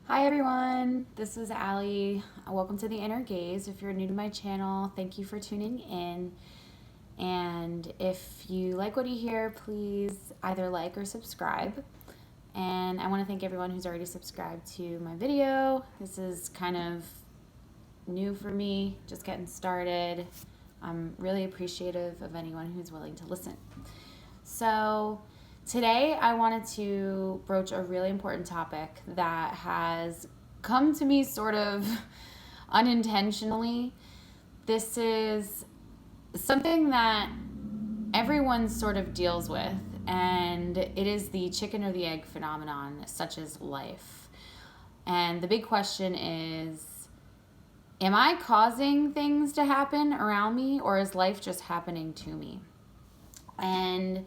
Hi everyone, this is Allie. Welcome to the Inner Gaze. If you're new to my channel, thank you for tuning in. And if you like what you hear, please either like or subscribe. And I want to thank everyone who's already subscribed to my video. This is kind of new for me, just getting started. I'm really appreciative of anyone who's willing to listen. So today I wanted to broach a really important topic that has come to me sort of unintentionally. This is something that everyone sort of deals with, and it is the chicken or the egg phenomenon, such as life. And the big question is, am I causing things to happen around me, or is life just happening to me? And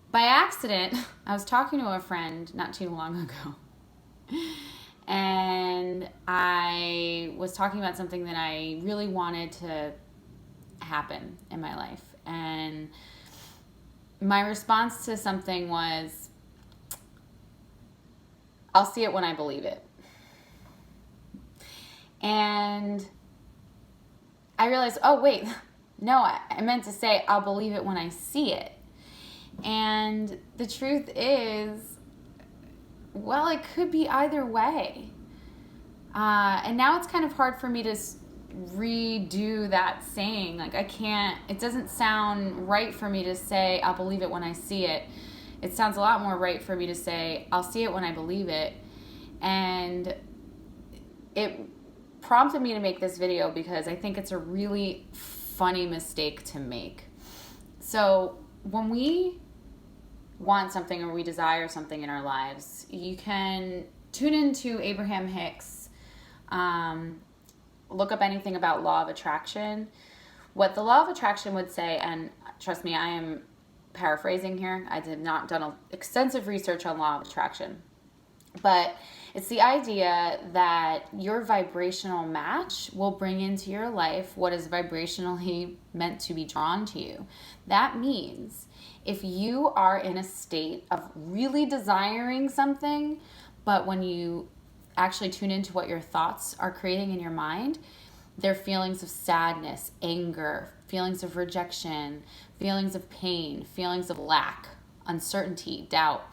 by accident, I was talking to a friend not too long ago, and I was talking about something that I really wanted to happen in my life. And my response to something was, I'll see it when I believe it. And I realized, oh, wait, no, I meant to say, I'll believe it when I see it. And the truth is, well, it could be either way. And now it's kind of hard for me to redo that saying. Like, I can't, it doesn't sound right for me to say, I'll believe it when I see it. It sounds a lot more right for me to say, I'll see it when I believe it. And it prompted me to make this video because I think it's a really funny mistake to make. So when we want something or we desire something in our lives, you can tune into Abraham Hicks, look up anything about law of attraction. What the law of attraction would say, and trust me, I am paraphrasing here. I did not done extensive research on law of attraction, but it's the idea that your vibrational match will bring into your life what is vibrationally meant to be drawn to you. That means if you are in a state of really desiring something, but when you actually tune into what your thoughts are creating in your mind, they're feelings of sadness, anger, feelings of rejection, feelings of pain, feelings of lack, uncertainty, doubt.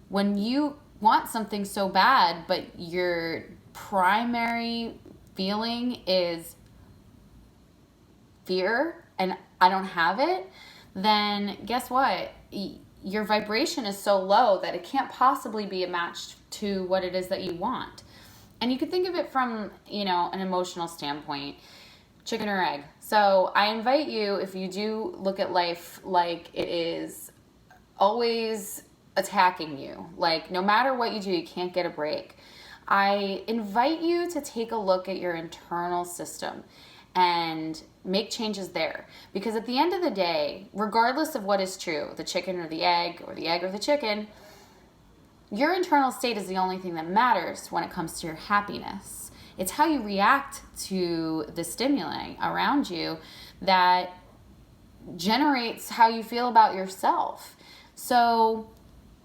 When you want something so bad, but your primary feeling is fear and I don't have it, then guess what? Your vibration is so low that it can't possibly be matched to what it is that you want. And you could think of it from, an emotional standpoint, chicken or egg. So I invite you, if you do look at life like it is always attacking you, like no matter what you do, you can't get a break, I invite you to take a look at your internal system and make changes there. Because at the end of the day, regardless of what is true, the chicken or the egg or the chicken, your internal state is the only thing that matters when it comes to your happiness. It's how you react to the stimuli around you that generates how you feel about yourself. So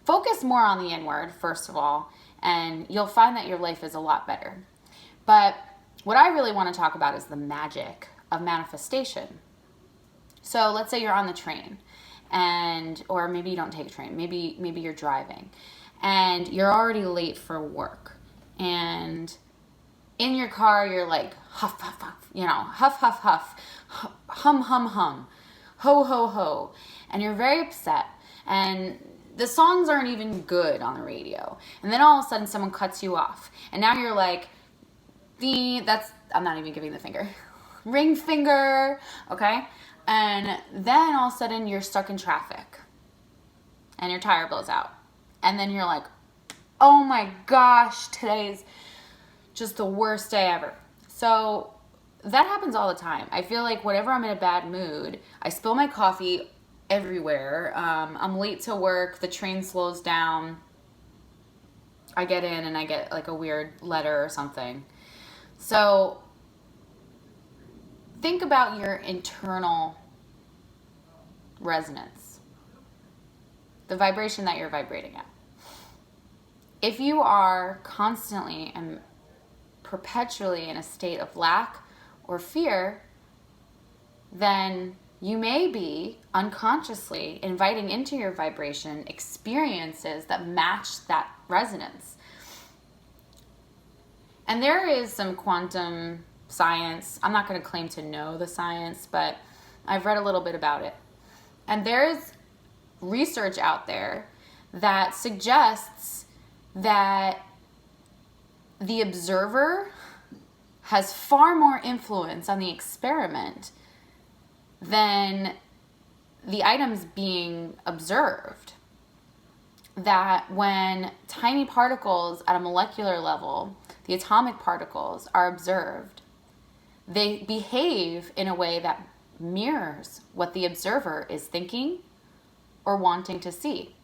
focus more on the inward, first of all, and you'll find that your life is a lot better. But what I really want to talk about is the magic of manifestation. So let's say you're on the train, or maybe you don't take a train, maybe you're driving, and you're already late for work, and in your car you're like huff huff huff, huff huff huff, hum hum hum, ho ho ho, and you're very upset, and the songs aren't even good on the radio, and then all of a sudden someone cuts you off, and now you're like, I'm not even giving the finger, ring finger, okay? And then all of a sudden you're stuck in traffic and your tire blows out. And then you're like, oh my gosh, today's just the worst day ever. So that happens all the time. I feel like whenever I'm in a bad mood, I spill my coffee everywhere. I'm late to work, the train slows down. I get in and I get like a weird letter or something. So think about your internal resonance, the vibration that you're vibrating at. if you are constantly and perpetually in a state of lack or fear, then you may be unconsciously inviting into your vibration experiences that match that resonance. And there is some quantum science. I'm not going to claim to know the science, but I've read a little bit about it. And there's research out there that suggests that the observer has far more influence on the experiment than the items being observed. That when tiny particles at a molecular level, the atomic particles, are observed, they behave in a way that mirrors what the observer is thinking or wanting to see.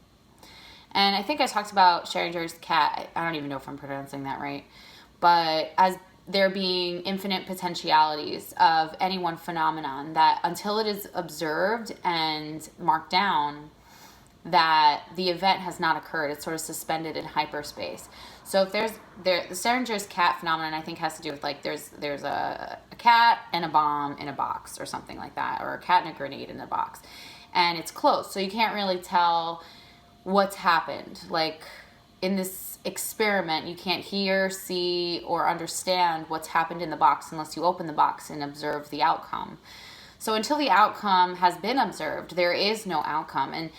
And I think I talked about Schrodinger's cat. I don't even know if I'm pronouncing that right. But as there being infinite potentialities of any one phenomenon, that until it is observed and marked down, that the event has not occurred. It's sort of suspended in hyperspace. So if the Schrodinger's cat phenomenon, I think, has to do with like there's a cat and a bomb in a box or something like that, or a cat and a grenade in a box, and it's closed, so you can't really tell what's happened. Like in this experiment, you can't hear, see, or understand what's happened in the box unless you open the box and observe the outcome. So until the outcome has been observed, there is no outcome. And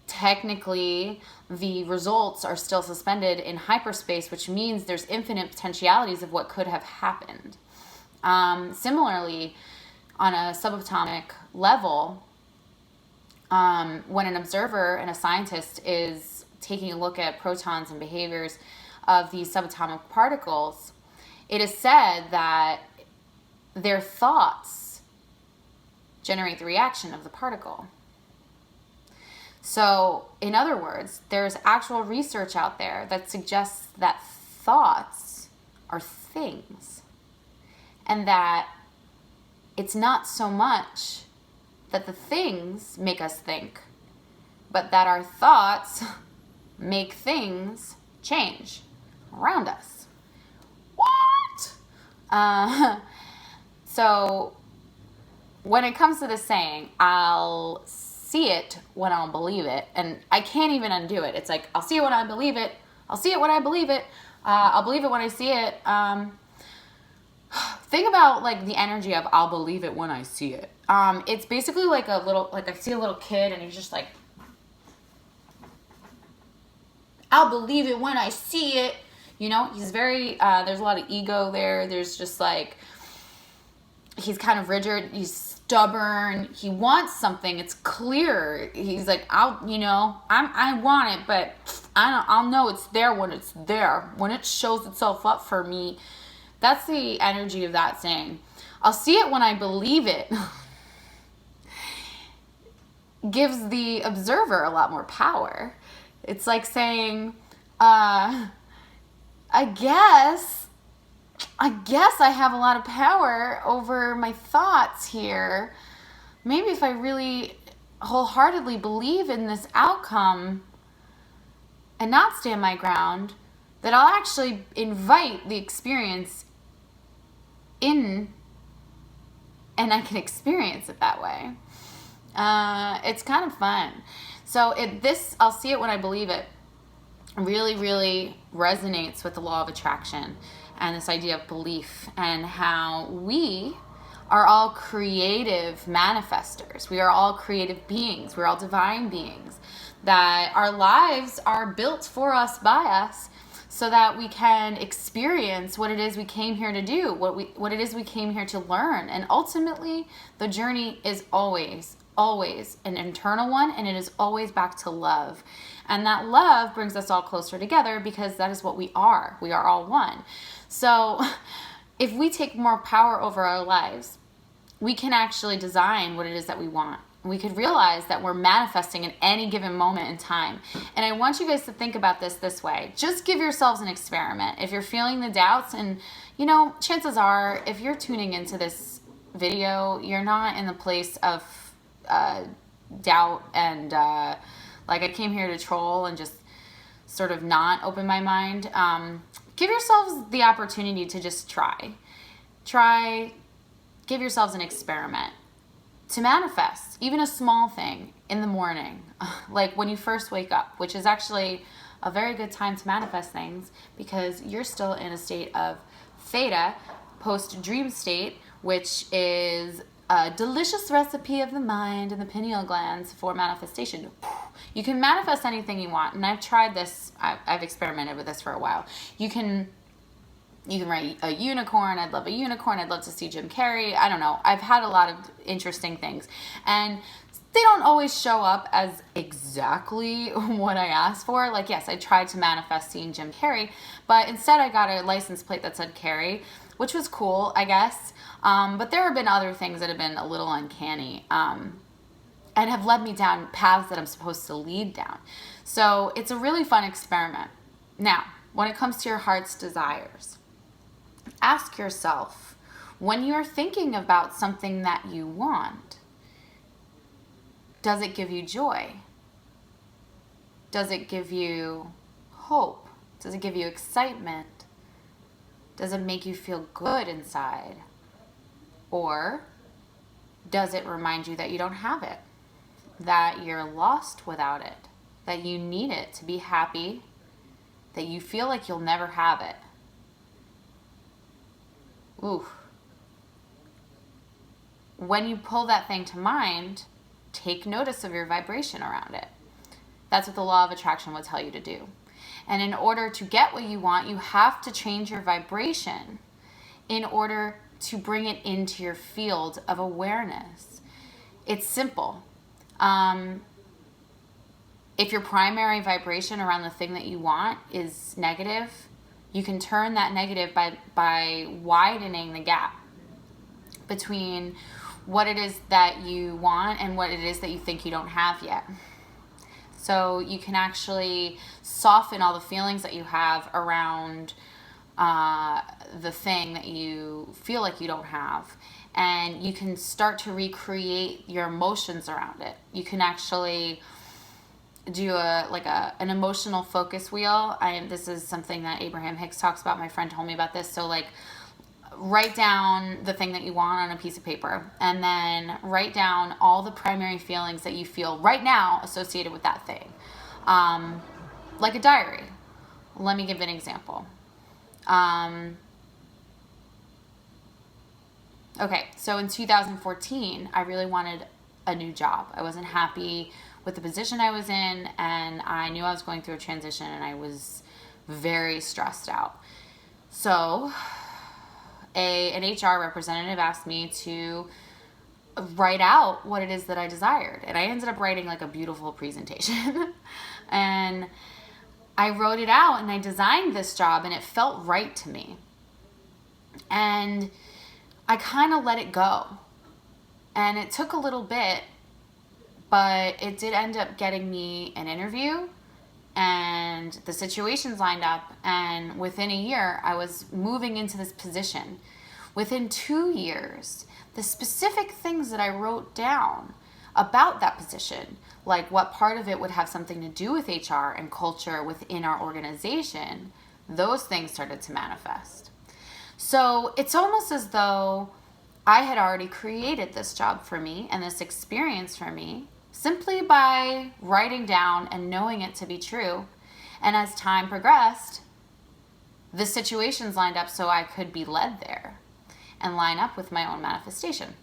technically, the results are still suspended in hyperspace, which means there's infinite potentialities of what could have happened. Similarly, on a subatomic level, when an observer and a scientist is taking a look at protons and behaviors of these subatomic particles, it is said that their thoughts generate the reaction of the particle. So, in other words, there's actual research out there that suggests that thoughts are things, and that it's not so much that the things make us think, but that our thoughts make things change around us. What? So, when it comes to the saying, I'll see it when I'll believe it, and I can't even undo it. It's like, I'll see it when I believe it. I'll see it when I believe it. I'll believe it when I see it. Think about like the energy of I'll believe it when I see it. It's basically like a little, like I see a little kid and he's just like, I'll believe it when I see it. You know, he's very, there's a lot of ego there. There's just like, he's kind of rigid. He's stubborn. He wants something. It's clear. He's like, I want it, but I'll know it's there when it's there, when it shows itself up for me. That's the energy of that saying. I'll see it when I believe it. Gives the observer a lot more power. It's like saying, I guess I have a lot of power over my thoughts here. Maybe if I really wholeheartedly believe in this outcome and not stand my ground, that I'll actually invite the experience in, and I can experience it that way. It's kind of fun. So I'll see it when I believe it, really, really resonates with the law of attraction and this idea of belief, and how we are all creative manifestors. We are all creative beings. We're all divine beings. That our lives are built for us, by us, so that we can experience what it is we came here to do, what it is we came here to learn. And ultimately, the journey is always an internal one, and it is always back to love. And that love brings us all closer together, because that is what we are. We are all one. So if we take more power over our lives, we can actually design what it is that we want. We could realize that we're manifesting in any given moment in time. And I want you guys to think about this way. Just give yourselves an experiment. If you're feeling the doubts, and chances are, if you're tuning into this video, you're not in the place of doubt and like I came here to troll and just sort of not open my mind, give yourselves the opportunity to just try. Give yourselves an experiment to manifest even a small thing in the morning, like when you first wake up, which is actually a very good time to manifest things because you're still in a state of theta, post-dream state, which is a delicious recipe of the mind and the pineal glands for manifestation. You can manifest anything you want, and I've tried this. I've experimented with this for a while. You can write a unicorn. I'd love a unicorn. I'd love to see Jim Carrey. I don't know. I've had a lot of interesting things, and they don't always show up as exactly what I asked for. Like, yes, I tried to manifest seeing Jim Carrey, but instead I got a license plate that said Carrey, which was cool, I guess. But there have been other things that have been a little uncanny, and have led me down paths that I'm supposed to lead down. So it's a really fun experiment. Now, when it comes to your heart's desires, ask yourself, when you're thinking about something that you want, does it give you joy? Does it give you hope? Does it give you excitement? Does it make you feel good inside? Or does it remind you that you don't have it? That you're lost without it? That you need it to be happy? That you feel like you'll never have it? Ooh. When you pull that thing to mind, take notice of your vibration around it. That's what the law of attraction will tell you to do. And in order to get what you want, you have to change your vibration in order to bring it into your field of awareness. It's simple. If your primary vibration around the thing that you want is negative, you can turn that negative by widening the gap between what it is that you want and what it is that you think you don't have yet. So you can actually soften all the feelings that you have around the thing that you feel like you don't have. And you can start to recreate your emotions around it. You can actually do an emotional focus wheel. This is something that Abraham Hicks talks about. My friend told me about this. So write down the thing that you want on a piece of paper, and then write down all the primary feelings that you feel right now associated with that thing. Like a diary. Let me give an example. Okay, so in 2014, I really wanted a new job. I wasn't happy with the position I was in, and I knew I was going through a transition, and I was very stressed out. So an HR representative asked me to write out what it is that I desired. And I ended up writing a beautiful presentation. And I wrote it out and I designed this job and it felt right to me. And I kind of let it go. And it took a little bit, but it did end up getting me an interview. And the situations lined up, and within a year, I was moving into this position. Within 2 years, the specific things that I wrote down about that position, like what part of it would have something to do with HR and culture within our organization, those things started to manifest. So it's almost as though I had already created this job for me and this experience for me, simply by writing down and knowing it to be true. And as time progressed, the situations lined up so I could be led there and line up with my own manifestation.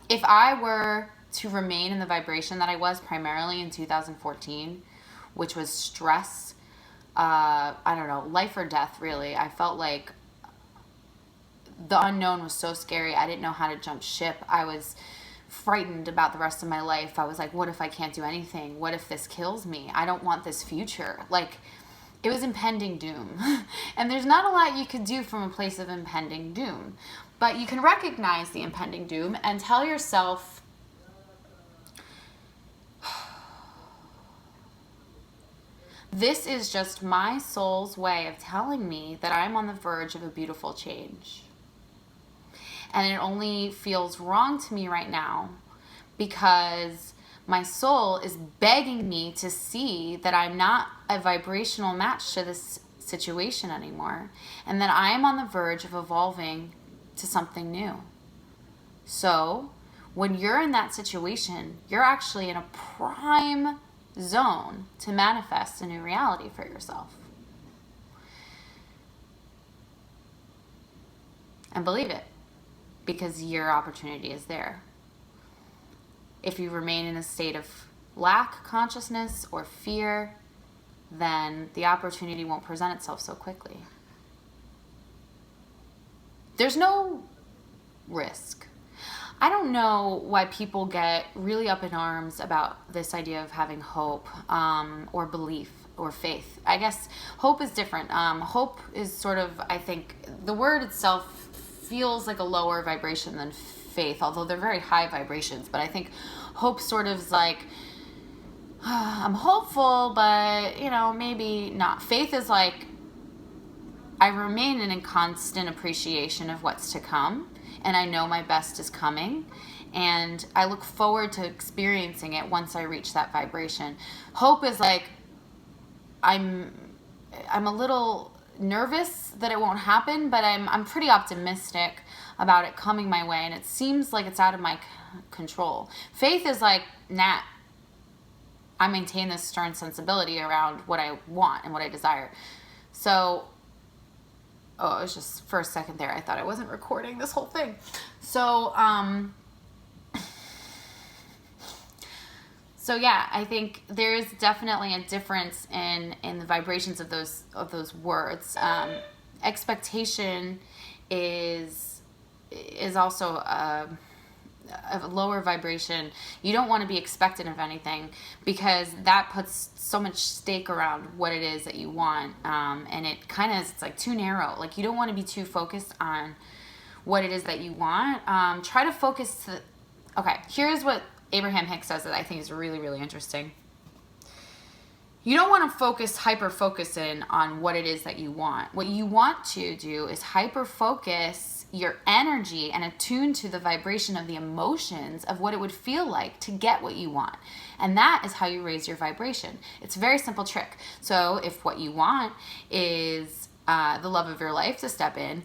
If I were to remain in the vibration that I was primarily in 2014, which was stress, I don't know, life or death, really. I felt like the unknown was so scary. I didn't know how to jump ship. I was frightened about the rest of my life. I was like, what if I can't do anything? What if this kills me? I don't want this future. It was impending doom. And there's not a lot you could do from a place of impending doom. But you can recognize the impending doom and tell yourself, this is just my soul's way of telling me that I'm on the verge of a beautiful change. And it only feels wrong to me right now because My soul is begging me to see that I'm not a vibrational match to this situation anymore, and that I am on the verge of evolving to something new. So when you're in that situation, you're actually in a prime zone to manifest a new reality for yourself. And believe it, because your opportunity is there. If you remain in a state of lack consciousness or fear, then the opportunity won't present itself so quickly. There's no risk. I don't know why people get really up in arms about this idea of having hope, or belief or faith. I guess hope is different. Hope is sort of, I think, the word itself feels like a lower vibration than faith, although they're very high vibrations. But I think hope sort of is like, I'm hopeful, but, maybe not. Faith is like, I remain in a constant appreciation of what's to come, and I know my best is coming, and I look forward to experiencing it once I reach that vibration. Hope is like, I'm a little nervous that it won't happen, but I'm pretty optimistic about it coming my way, and it seems like it's out of my control. Faith is like, nah, I maintain this stern sensibility around what I want and what I desire. So, it was just for a second there, I thought I wasn't recording this whole thing. So, yeah, I think there is definitely a difference in the vibrations of those words. Expectation is also a lower vibration. You don't want to be expectant of anything, because that puts so much stake around what it is that you want, and it's like too narrow. Like, you don't want to be too focused on what it is that you want. Try to focus okay, here's what Abraham Hicks says that I think is really, really interesting. You don't want to hyper-focus in on what it is that you want. What you want to do is hyper-focus your energy and attune to the vibration of the emotions of what it would feel like to get what you want. And that is how you raise your vibration. It's a very simple trick. So if what you want is the love of your life to step in,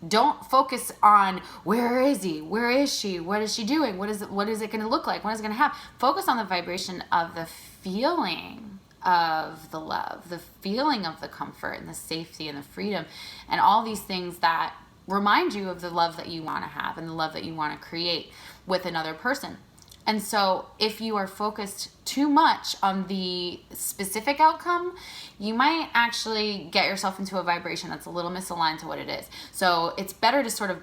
don't focus on where is he, where is she, what is she doing, what is it going to look like, what is it going to happen. Focus on the vibration of the feeling of the love, the feeling of the comfort and the safety and the freedom, and all these things that remind you of the love that you want to have and the love that you want to create with another person. And so if you are focused too much on the specific outcome, you might actually get yourself into a vibration that's a little misaligned to what it is. So it's better to sort of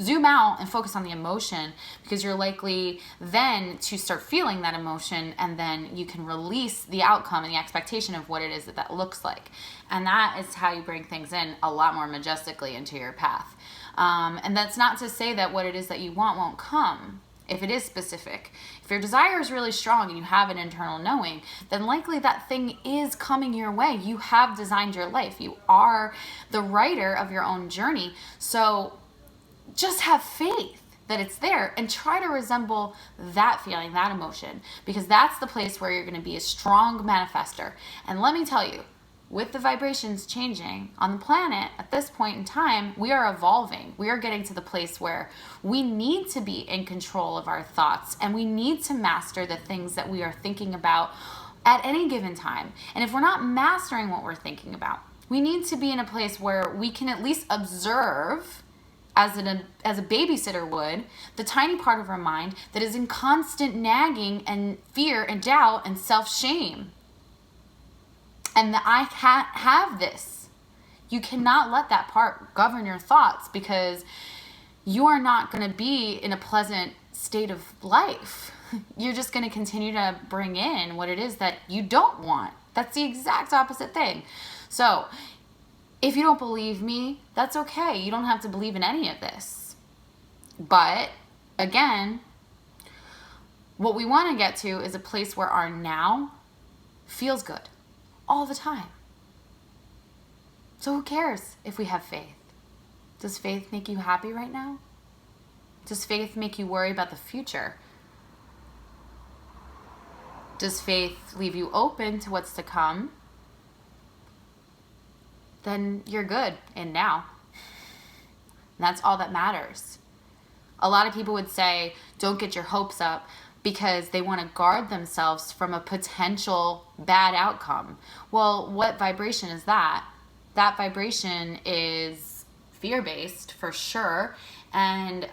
zoom out and focus on the emotion, because you're likely then to start feeling that emotion, and then you can release the outcome and the expectation of what it is that looks like. And that is how you bring things in a lot more majestically into your path. And that's not to say that what it is that you want won't come. If it is specific, if your desire is really strong and you have an internal knowing, then likely that thing is coming your way. You have designed your life. You are the writer of your own journey. So just have faith that it's there and try to resemble that feeling, that emotion, because that's the place where you're going to be a strong manifester. And let me tell you, with the vibrations changing on the planet at this point in time, we are evolving. We are getting to the place where we need to be in control of our thoughts, and we need to master the things that we are thinking about at any given time. And if we're not mastering what we're thinking about, we need to be in a place where we can at least observe, as a babysitter would, the tiny part of our mind that is in constant nagging and fear and doubt and self-shame. And that I can't have this. You cannot let that part govern your thoughts, because you are not going to be in a pleasant state of life. You're just going to continue to bring in what it is that you don't want. That's the exact opposite thing. So if you don't believe me, that's okay. You don't have to believe in any of this. But again, what we want to get to is a place where our now feels good all the time. So who cares if we have faith? Does faith make you happy right now? Does faith make you worry about the future? Does faith leave you open to what's to come? Then you're good in now. And that's all that matters. A lot of people would say, don't get your hopes up, because they want to guard themselves from a potential bad outcome. Well, what vibration is that? That vibration is fear-based for sure. And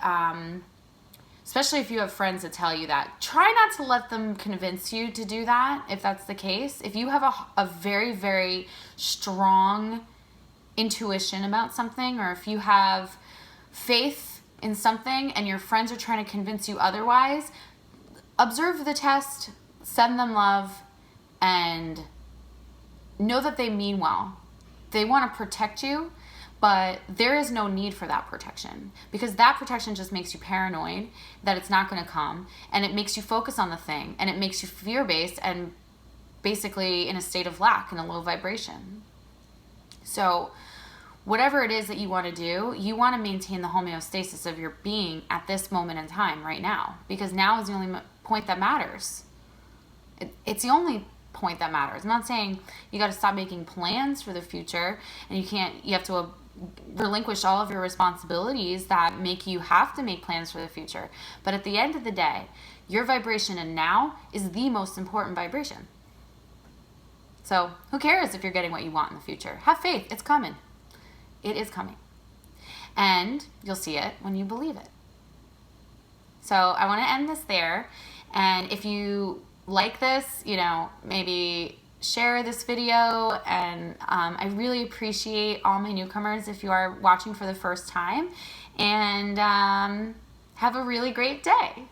especially if you have friends that tell you that, try not to let them convince you to do that if that's the case. If you have a very, very strong intuition about something, or if you have faith in something and your friends are trying to convince you otherwise, observe the test, send them love, and know that they mean well. They want to protect you, but there is no need for that protection, because that protection just makes you paranoid that it's not going to come, and it makes you focus on the thing, and it makes you fear-based and basically in a state of lack, in a low vibration. So whatever it is that you want to do, you want to maintain the homeostasis of your being at this moment in time, right now, because now is the only point that matters. It's the only point that matters. I'm not saying you got to stop making plans for the future, and you have to relinquish all of your responsibilities that make you have to make plans for the future. But at the end of the day, your vibration in now is the most important vibration. So who cares if you're getting what you want in the future? Have faith. It's coming. It is coming. And you'll see it when you believe it. So I want to end this there. And if you like this, maybe share this video. And I really appreciate all my newcomers if you are watching for the first time. And have a really great day.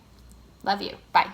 Love you. Bye.